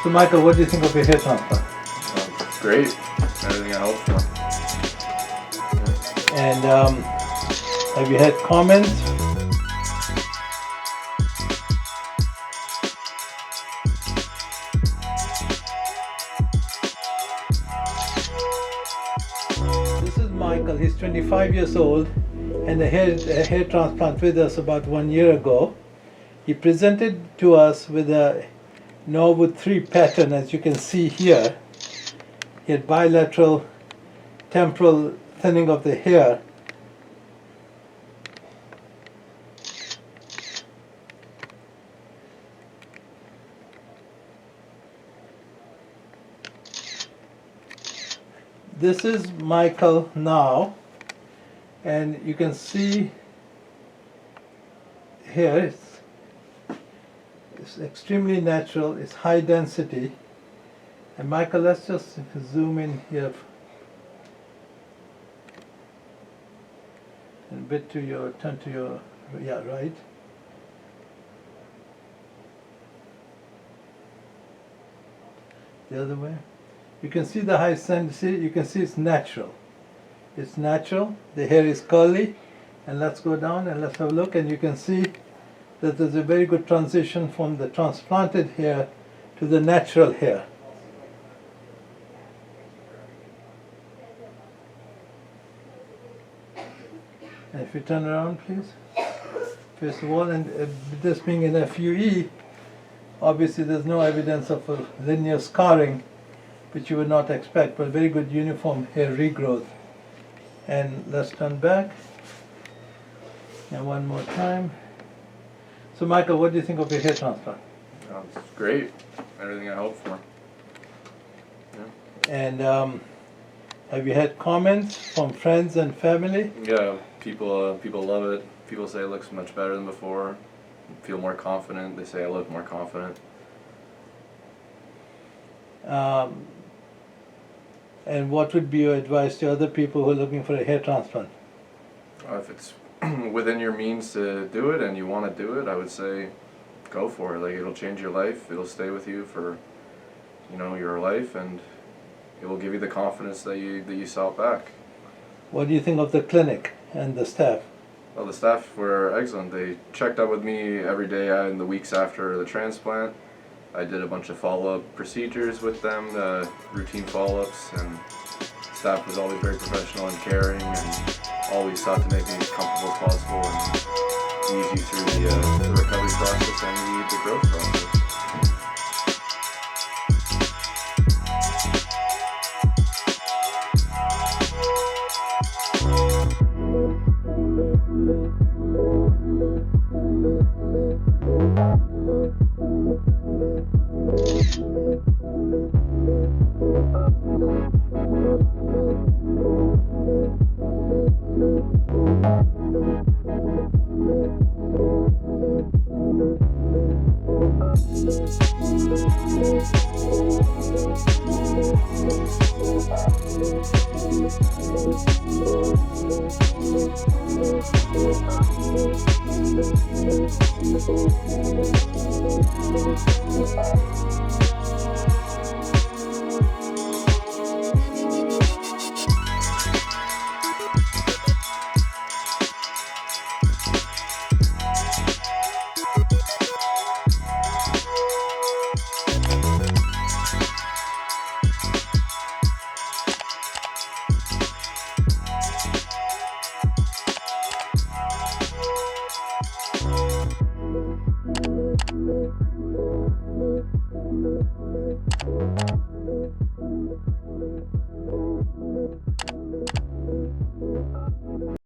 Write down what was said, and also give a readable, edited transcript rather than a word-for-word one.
So Michael, what do you think of your hair transplant? Great. Everything I hoped for. Yeah. And have you had comments? This is Michael. He's 25 years old and a hair transplant with us about 1 year ago. He presented to us with a Norwood 3 pattern, as you can see here. He had bilateral temporal thinning of the hair. This is Michael now, and you can see here it's extremely natural, it's high density. And Michael, let's just zoom in here a bit to your, turn to your, yeah, right. The other way. You can see the high density, you can see it's natural. It's natural, the hair is curly, and let's go down and let's have a look, and you can see that there's a very good transition from the transplanted hair to the natural hair. And if you turn around, please. First of all, and this being an FUE, obviously there's no evidence of a linear scarring, which you would not expect, but very good uniform hair regrowth. And let's turn back. And one more time. So Michael, what do you think of your hair transplant? It's great. Everything I hoped for. Yeah. And have you had comments from friends and family? Yeah, people love it. People say it looks much better than before. Feel more confident. They say I look more confident. And what would be your advice to other people who are looking for a hair transplant? If it's within your means to do it and you want to do it, I would say go for it. Like, it'll change your life. It'll stay with you for, your life, and it will give you the confidence that you sought back. What do you think of the clinic and the staff? Well, the staff were excellent. They checked up with me every day in the weeks after the transplant. I did a bunch of follow-up procedures with them, routine follow-ups, and staff was always very professional and caring, and always sought to make me as comfortable as possible and ease you through the recovery process and the growth process.